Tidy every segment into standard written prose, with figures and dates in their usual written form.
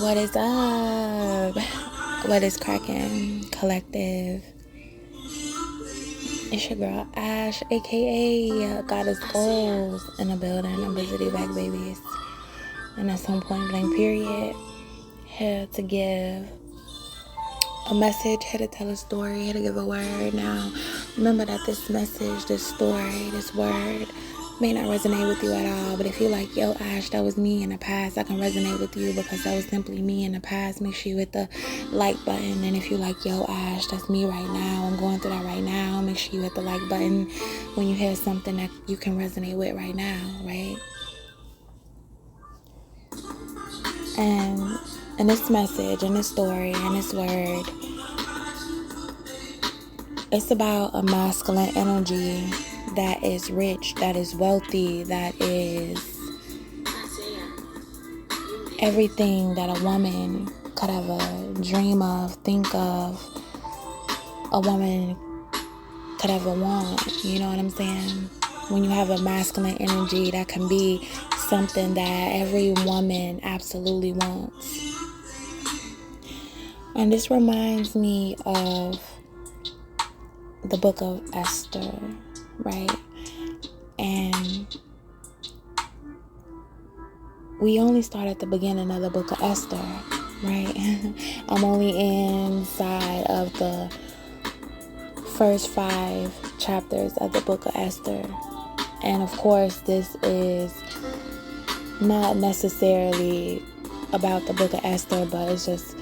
What is up? What is cracking, collective? It's your girl Ash, aka Goddess Goals, in the building. I'm visiting back, babies. And at some point blank period, here to give a message, here to tell a story, here to give a word. Now, remember that this message, this story, this word may not resonate with you at all, but if you're like, yo, Ash, that was me in the past, I can resonate with you because that was simply me in the past. Make sure you hit the like button. And if you're like, yo, Ash, that's me right now, I'm going through that right now, make sure you hit the like button when you hear something that you can resonate with right now, right? And this message and this story and this word, it's about a masculine energy that is rich, that is wealthy, that is everything that a woman could ever dream of, think of, a woman could ever want. You know what I'm saying? When you have a masculine energy, that can be something that every woman absolutely wants. And this reminds me of the book of Esther, right? And we only start at the beginning of the book of Esther, right? I'm only inside of the first 5 chapters of the book of Esther. And of course, this is not necessarily about the book of Esther, but it's just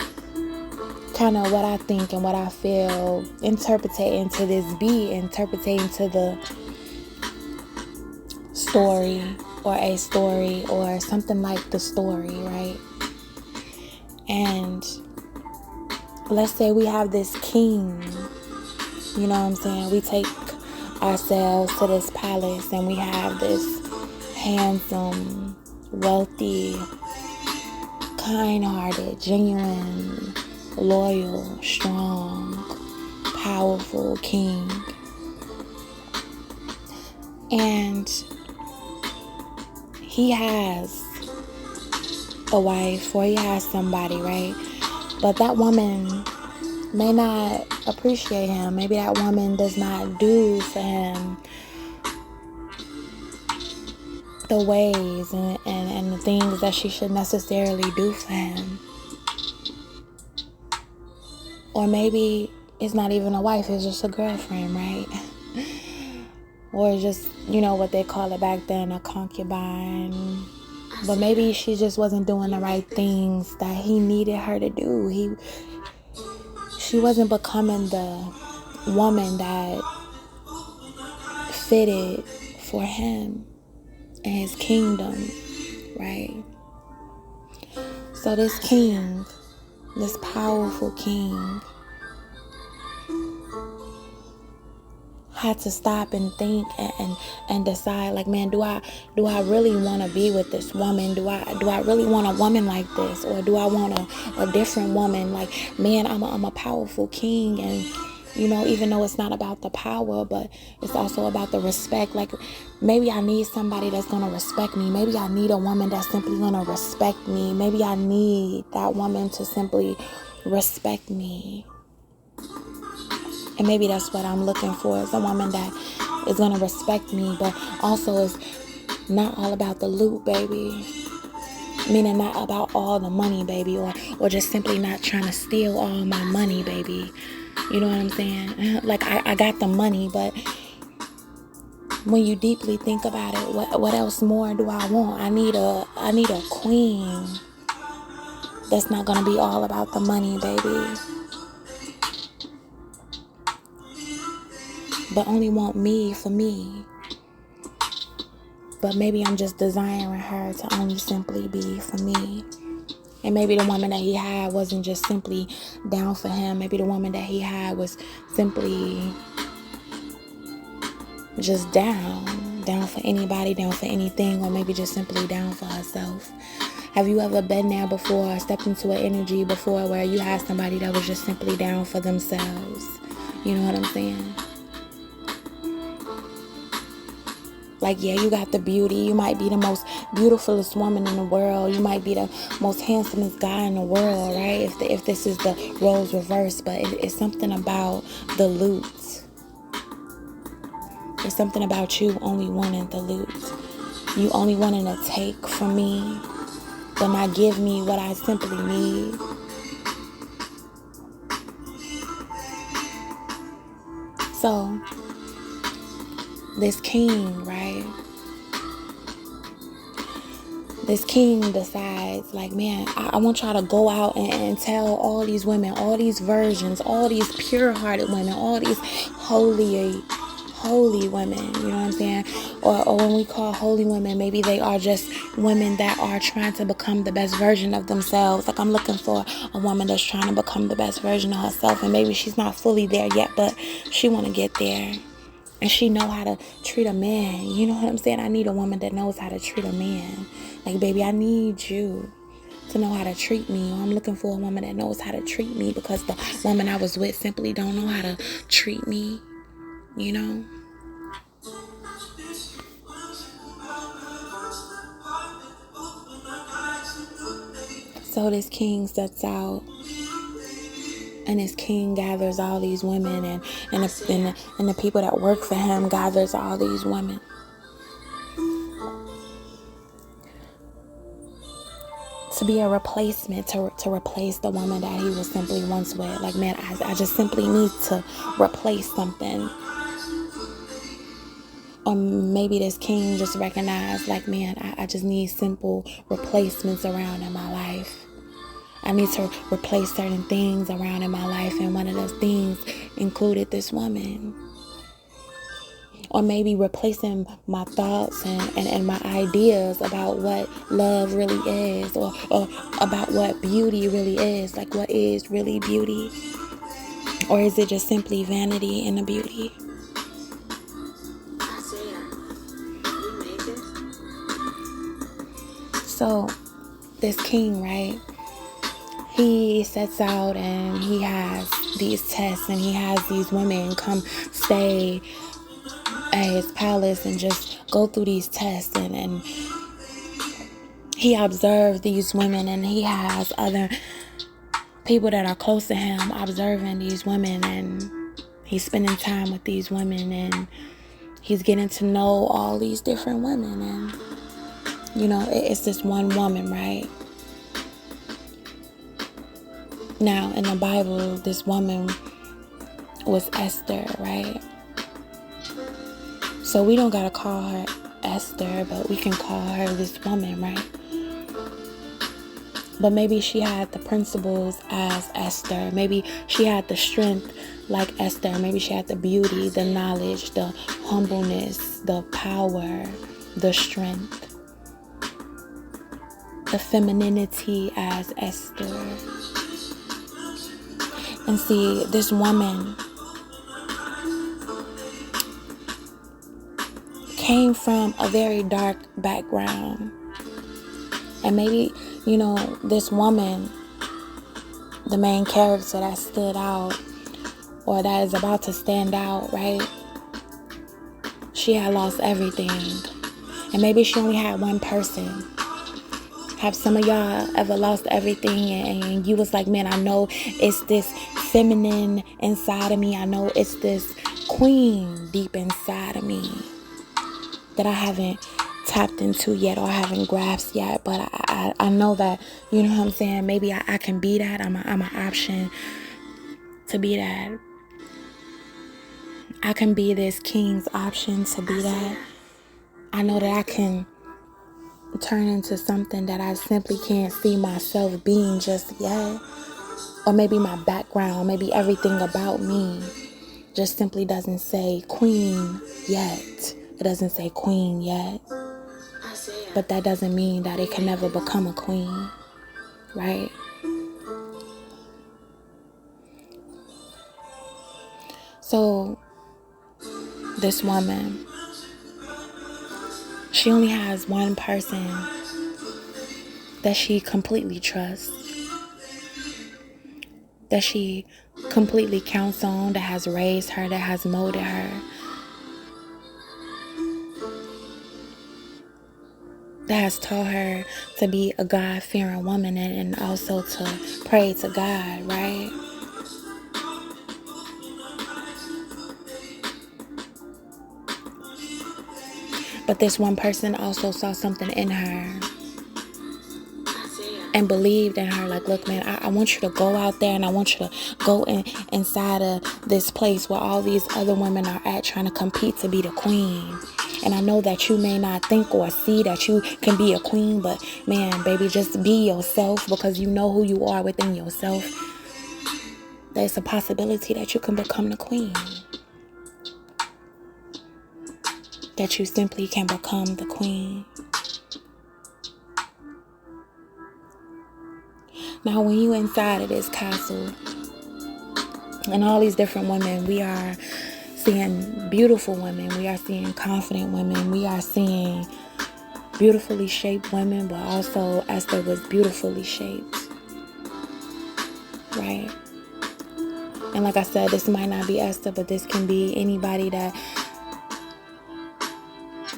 kind of what I think and what I feel, interpreting to this beat, interpreting to the story or a story or something like the story, right? And let's say we have this king, you know what I'm saying? We take ourselves to this palace and we have this handsome, wealthy, kind-hearted, genuine, loyal, strong, powerful king. And he has a wife, or he has somebody, right? But that woman may not appreciate him. Maybe that woman does not do for him the ways and the things that she should necessarily do for him. Or maybe it's not even a wife, it's just a girlfriend, right? Or just, you know, what they call it back then, a concubine. But maybe she just wasn't doing the right things that he needed her to do. She wasn't becoming the woman that fitted for him and his kingdom, right? So this king, this powerful king, had to stop and think and decide, like, man, do I really want to be with this woman? Do I really want a woman like this? Or do I want a different woman? Like, man, I'm a powerful king, and you know, even though it's not about the power, but it's also about the respect. Like, maybe I need somebody that's going to respect me. Maybe I need a woman that's simply going to respect me. Maybe I need that woman to simply respect me. And maybe that's what I'm looking for, is a woman that is going to respect me, but also is not all about the loot, baby. Meaning not about all the money, baby, or just simply not trying to steal all my money, baby. You know what I'm saying? Like, I got the money, but when you deeply think about it, what else more do I want? I need a queen that's not going to be all about the money, baby, but only want me for me. But maybe I'm just desiring her to only simply be for me. And maybe the woman that he had wasn't just simply down for him. Maybe the woman that he had was simply just down for anybody, down for anything, or maybe just simply down for herself. Have you ever been there before, stepped into an energy before where you had somebody that was just simply down for themselves? You know what I'm saying? Like, yeah, you got the beauty. You might be the most beautifulest woman in the world. You might be the most handsomest guy in the world, right? If this is the roles reversed, but it's something about the loot. It's something about you only wanting the loot. You only wanting to take from me, but not give me what I simply need. So, this king, right? This king decides, like, man, I want y'all to go out and tell all these women, all these virgins, all these pure-hearted women, all these holy women, you know what I'm saying? Or when we call holy women, maybe they are just women that are trying to become the best version of themselves. Like, I'm looking for a woman that's trying to become the best version of herself, and maybe she's not fully there yet, but she want to get there. And she know how to treat a man. You know what I'm saying? I need a woman that knows how to treat a man. Like, baby, I need you to know how to treat me. Or I'm looking for a woman that knows how to treat me, because the woman I was with simply don't know how to treat me. You know? So this king sets out, and this king gathers all these women, and the people that work for him gathers all these women. To be a replacement, to replace the woman that he was simply once with. Like, man, I just simply need to replace something. Or maybe this king just recognized, like, man, I just need simple replacements around in my life. I need to replace certain things around in my life, and one of those things included this woman. Or maybe replacing my thoughts and my ideas about what love really is, or about what beauty really is. Like, what is really beauty? Or is it just simply vanity in the beauty? So, this king, right? He sets out and he has these tests, and he has these women come stay at his palace and just go through these tests, and he observed these women, and he has other people that are close to him observing these women, and he's spending time with these women, and he's getting to know all these different women. And you know, it's this one woman, right? Now in the Bible, this woman was Esther, right? So we don't gotta call her Esther, but we can call her this woman, right? But maybe she had the principles as Esther. Maybe she had the strength like Esther. Maybe she had the beauty, the knowledge, the humbleness, the power, the strength, the femininity as Esther. And see, this woman came from a very dark background. And maybe, you know, this woman, the main character that stood out, or that is about to stand out, right? She had lost everything. And maybe she only had one person. Have some of y'all ever lost everything and you was like, man, I know it's this feminine inside of me. I know it's this queen deep inside of me that I haven't tapped into yet, or I haven't grasped yet. But I know that, you know what I'm saying? Maybe I can be that. I'm an option to be that. I can be this king's option to be that. I know that I can turn into something that I simply can't see myself being just yet. Or maybe my background, maybe everything about me just simply doesn't say queen yet. It doesn't say queen yet. But that doesn't mean that it can never become a queen, right? So this woman, she only has one person that she completely trusts, that she completely counts on, that has raised her, that has molded her. that has taught her to be a God-fearing woman and also to pray to God, right? But this one person also saw something in her and believed in her. Like, look, man, I want you to go out there, and I want you to go inside of this place where all these other women are at, trying to compete to be the queen. And I know that you may not think or see that you can be a queen, but man, baby, just be yourself, because you know who you are within yourself. There's a possibility that you can become the queen. That you simply can become the queen. Now, when you inside of this castle and all these different women, we are seeing beautiful women. We are seeing confident women. We are seeing beautifully shaped women, but also Esther was beautifully shaped. Right? And like I said, this might not be Esther, but this can be anybody that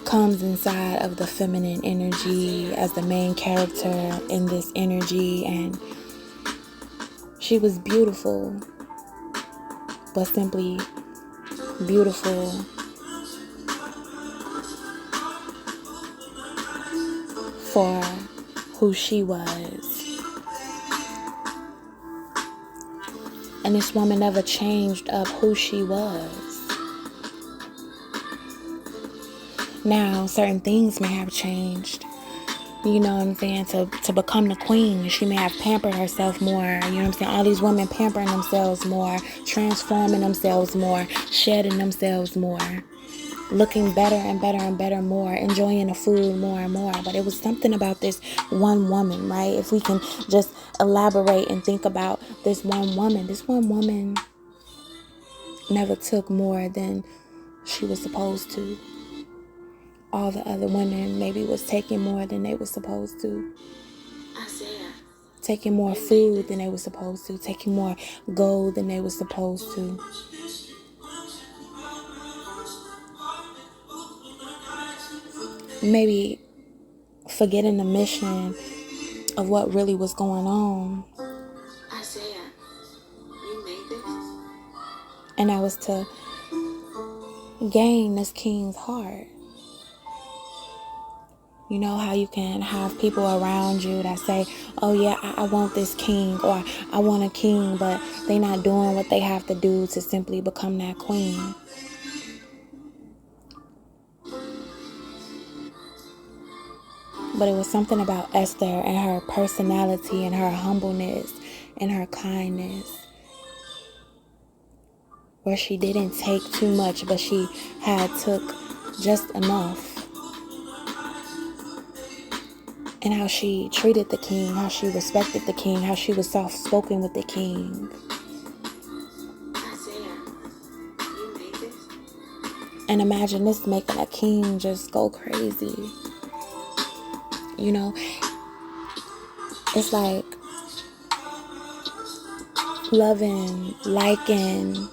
comes inside of the feminine energy as the main character in this energy. And she was beautiful, but simply beautiful for who she was. And this woman never changed up who she was. Now, certain things may have changed. You know what I'm saying? To become the queen, she may have pampered herself more. You know what I'm saying? All these women pampering themselves more, transforming themselves more, shedding themselves more, looking better and better and better more, enjoying the food more and more. But it was something about this one woman, right? If we can just elaborate and think about this one woman never took more than she was supposed to. All the other women maybe was taking more than they were supposed to. Taking more food than they were supposed to. Taking more gold than they were supposed to. Maybe forgetting the mission of what really was going on. And that was to gain this king's heart. You know how you can have people around you that say, oh yeah, I want this king, or I want a king, but they not doing what they have to do to simply become that queen. But it was something about Esther and her personality and her humbleness and her kindness, where she didn't take too much, but she took just enough. And how she treated the king, how she respected the king, how she was soft-spoken with the king. And imagine this making a king just go crazy. You know, it's like loving, liking,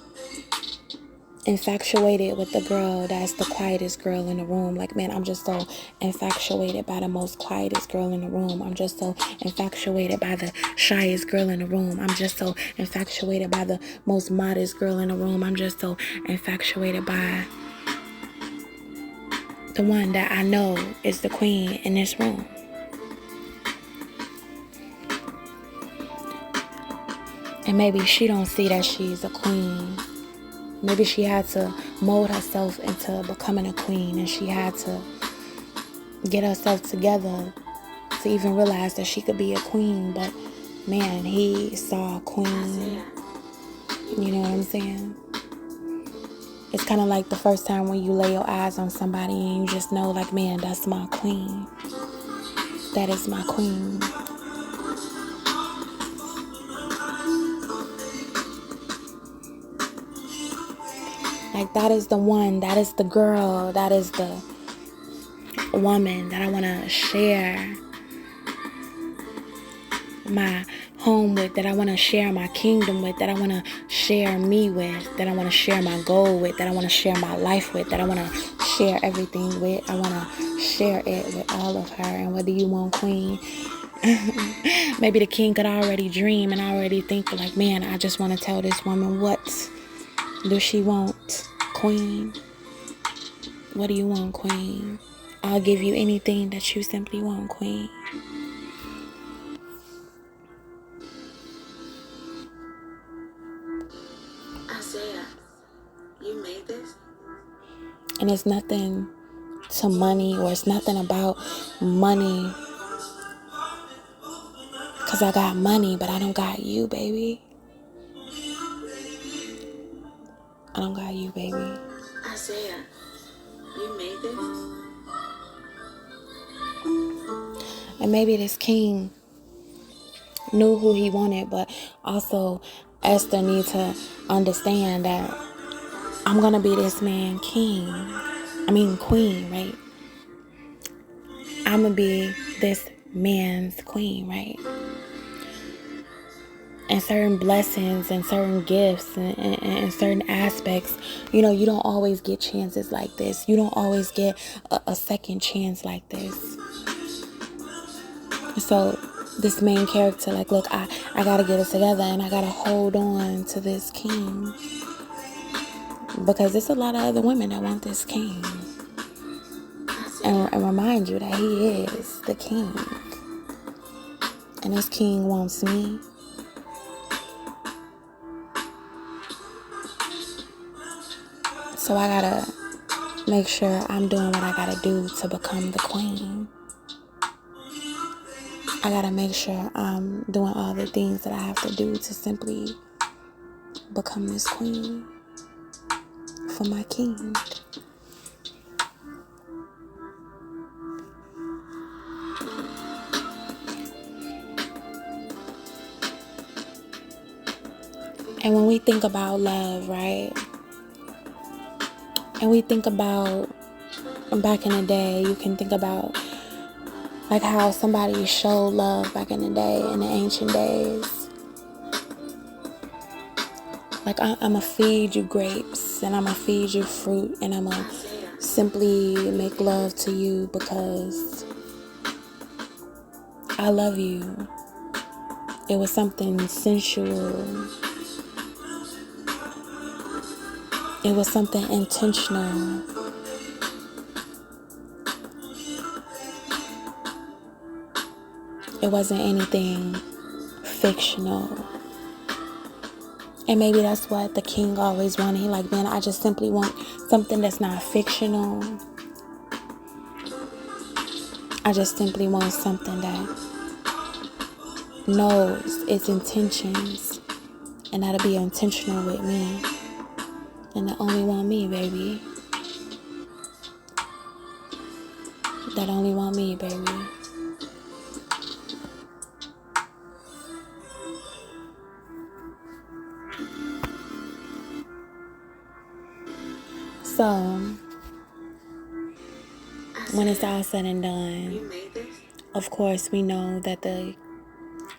infatuated with the girl that's the quietest girl in the room. Like, man, I'm just so infatuated by the most quietest girl in the room. I'm just so infatuated by the shyest girl in the room. I'm just so infatuated by the most modest girl in the room. I'm just so infatuated by the one that I know is the queen in this room. And maybe she don't see that she's a queen. Maybe she had to mold herself into becoming a queen, and she had to get herself together to even realize that she could be a queen. But man, he saw a queen. You know what I'm saying? It's kind of like the first time when you lay your eyes on somebody and you just know, like, man, that's my queen. That is my queen. Like, that is the one, that is the girl, that is the woman that I want to share my home with, that I want to share my kingdom with, that I want to share me with, that I want to share my goal with, that I want to share my life with, that I want to share everything with. I want to share it with all of her. And whether you want queen, maybe the king could already dream and already think like, man, I just want to tell this woman, what do she want, queen? What do you want, queen? I'll give you anything that you simply want, queen. Isaiah, you made this? And it's nothing to money, or it's nothing about money. Because I got money, but I don't got you, baby. I don't got you, baby. Isaiah, you made this? And maybe this king knew who he wanted, but also Esther needs to understand that I'm going to be this man queen, right? I'm going to be this man's queen, right? And certain blessings and certain gifts and certain aspects, you don't always get chances like this. You don't always get a second chance like this. So this main character, like, look, I got to get it together, and I got to hold on to this king. Because there's a lot of other women that want this king. And remind you that he is the king. And this king wants me. So I gotta make sure I'm doing what I gotta do to become the queen. I gotta make sure I'm doing all the things that I have to do to simply become this queen for my king. And when we think about love, right? And we think about back in the day, you can think about like how somebody showed love back in the day, in the ancient days. Like, I'm going to feed you grapes, and I'm going to feed you fruit, and I'm going to simply make love to you because I love you. It was something sensual. It was something intentional. It wasn't anything fictional. And maybe that's what the king always wanted. He like, man, I just simply want something that's not fictional. I just simply want something that knows its intentions, and that'll be intentional with me. And that only want me, baby. That only want me, baby. So, when it's all said and done, of course we know that the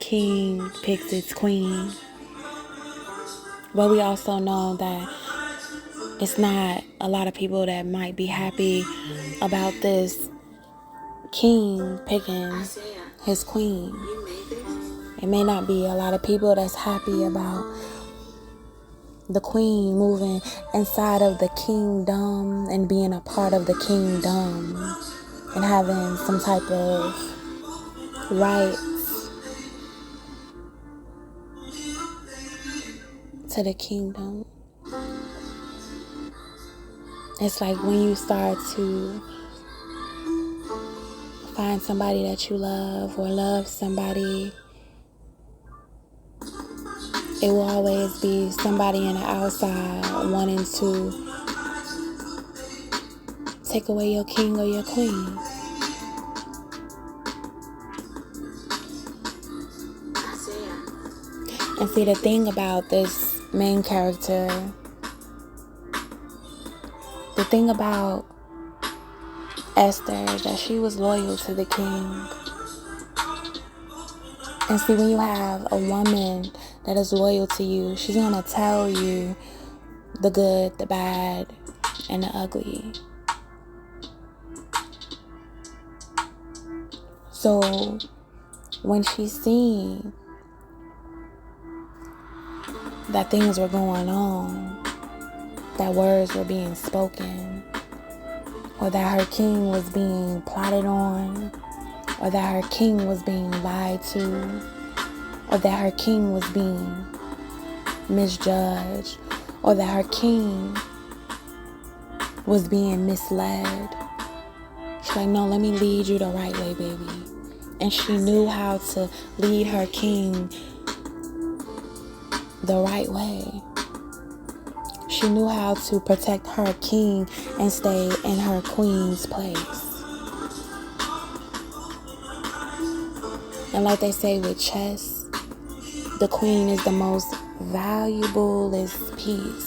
king picks its queen. But we also know that it's not a lot of people that might be happy about this king picking his queen. It may not be a lot of people that's happy about the queen moving inside of the kingdom and being a part of the kingdom and having some type of rights to the kingdom. It's like when you start to find somebody that you love or love somebody, it will always be somebody on the outside wanting to take away your king or your queen. And see, the thing about this main character, the thing about Esther is that she was loyal to the king. And see, when you have a woman that is loyal to you, she's going to tell you the good, the bad, and the ugly. So when she seen that things were going on, that words were being spoken, or that her king was being plotted on, or that her king was being lied to, or that her king was being misjudged, or that her king was being misled. She's like, no, let me lead you the right way, baby. And she knew how to lead her king the right way. She knew how to protect her king and stay in her queen's place. And like they say with chess, the queen is the most valuablest piece.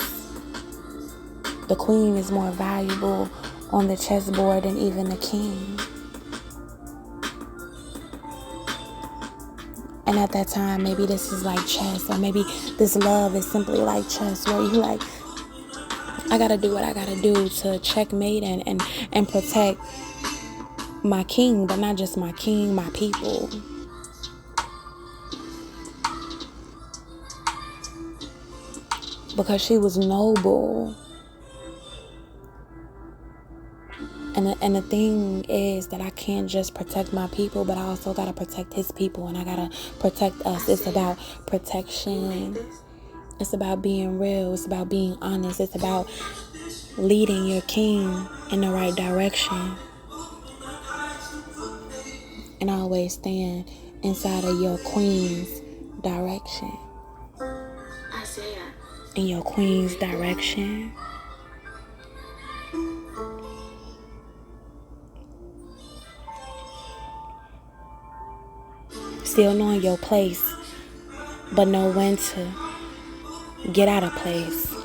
The queen is more valuable on the chessboard than even the king. And at that time, maybe this is like chess, or maybe this love is simply like chess, where you like, I gotta do what I gotta do to checkmate and protect my king, but not just my king, my people. Because she was noble. And the thing is that I can't just protect my people, but I also gotta protect his people, and I gotta protect us. It's about protection. It's about being real. It's about being honest. It's about leading your king in the right direction. And always stand inside of your queen's direction. In your queen's direction. Still knowing your place, but know when to get out of place.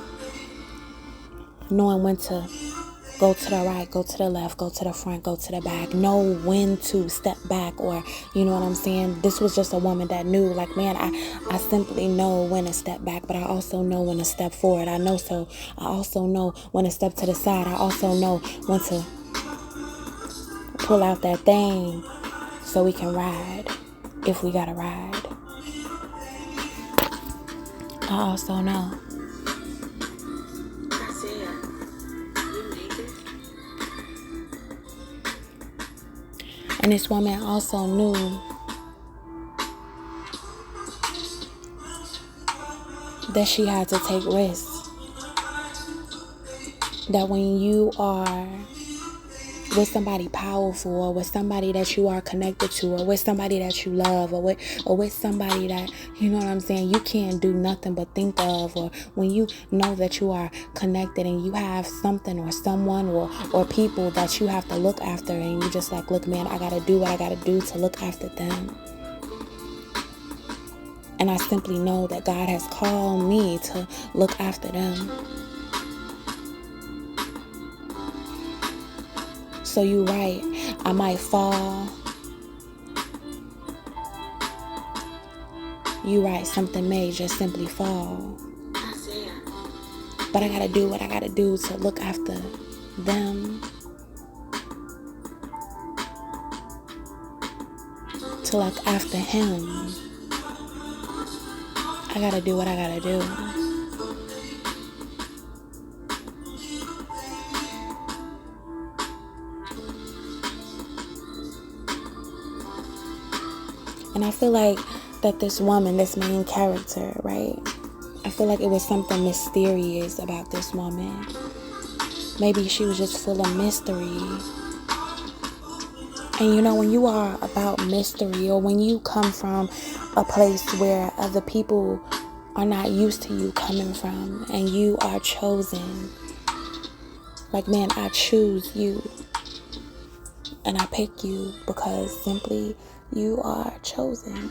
Knowing when to go to the right, go to the left, go to the front, go to the back. Know when to step back, or you know what I'm saying? This was just a woman that knew, like, man, I simply know when to step back, but I also know when to step forward. I also know when to step to the side. I also know when to pull out that thing so we can ride, if we gotta ride. I also know. And this woman also knew that she had to take risks. That when you are with somebody powerful, or with somebody that you are connected to, or with somebody that you love, or with somebody that, you know what I'm saying, you can't do nothing but think of, or when you know that you are connected and you have something or someone or people that you have to look after, and you just like, look, man, I gotta do what I gotta do to look after them. And I simply know that God has called me to look after them. So you right, I might fall. You right, something may just simply fall. But I gotta do what I gotta do to look after them. To look after him. I gotta do what I gotta do. And I feel like that this woman, this main character, right? I feel like it was something mysterious about this woman. Maybe she was just full of mystery. And you know, when you are about mystery, or when you come from a place where other people are not used to you coming from, and you are chosen, like, man, I choose you. And I pick you because simply you are chosen.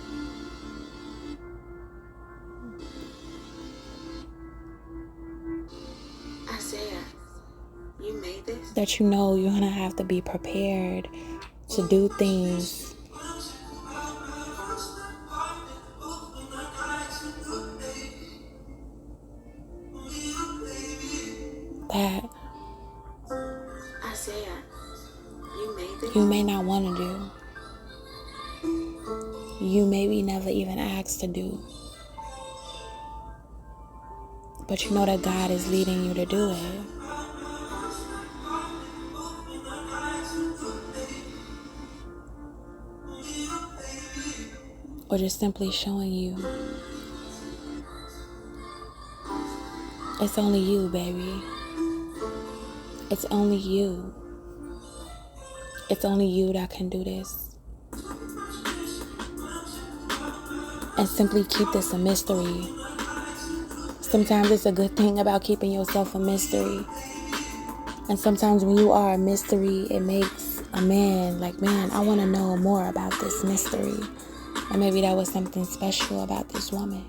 Isaiah, you made this? That you know you're gonna have to be prepared to do things that Isaiah, you made this? you may not want to do. you maybe never even asked to do. But you know that God is leading you to do it. Or just simply showing you it's only you, baby. It's only you. It's only you that can do this. And simply keep this a mystery. Sometimes it's a good thing about keeping yourself a mystery. And sometimes when you are a mystery, it makes a man like, man, I want to know more about this mystery. And maybe that was something special about this woman.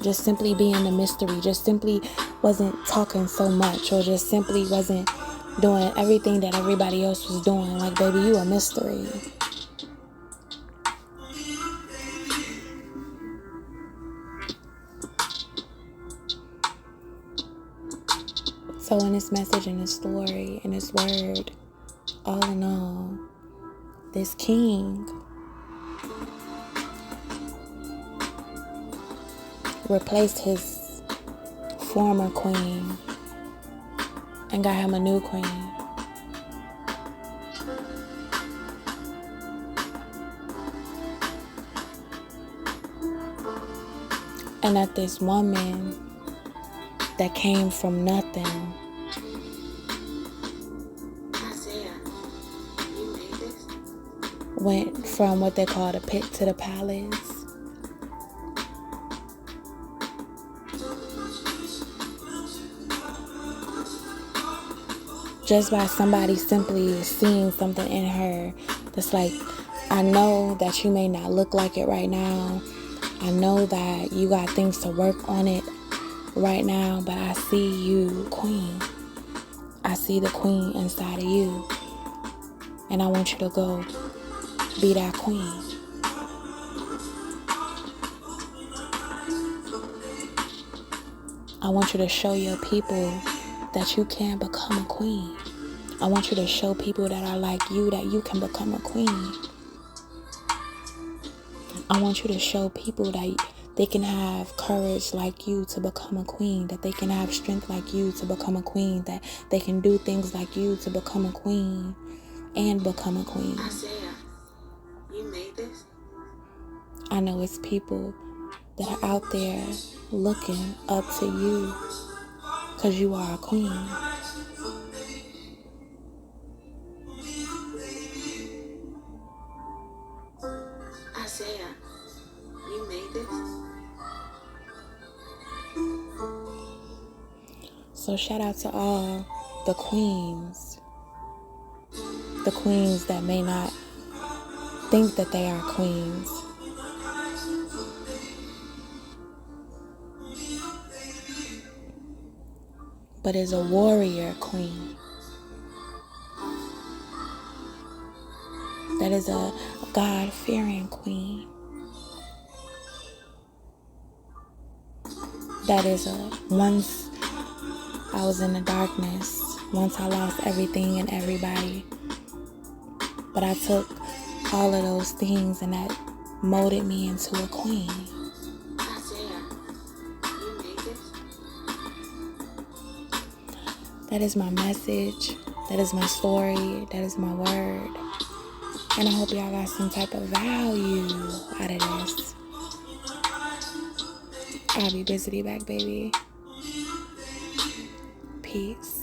Just simply being a mystery, just simply wasn't talking so much, or just simply wasn't doing everything that everybody else was doing. Like, baby, you a mystery. So in this message, in this story, in this word, all in all, this king replaced his former queen and got him a new queen. And that this woman that came from nothing went from what they call the pit to the palace. Just by somebody simply seeing something in her that's like, I know that you may not look like it right now. I know that you got things to work on it right now, but I see you, queen. I see the queen inside of you. And I want you to go be that queen. I want you to show your people that you can become a queen. I want you to show people that are like you that you can become a queen. I want you to show people that they can have courage like you to become a queen, that they can have strength like you to become a queen, that they can do things like you to become a queen and become a queen. Isaiah, you made this? I know it's people that are out there looking up to you because you are a queen. Isaiah, you made this? So shout out to all the queens that may not think that they are queens. But is a warrior queen. That is a God-fearing queen. That is once I was in the darkness, once I lost everything and everybody, but I took all of those things and that molded me into a queen. Isaiah, you made this? That is my message. That is my story. That is my word. And I hope y'all got some type of value out of this. I'll be busy back, baby. Peace.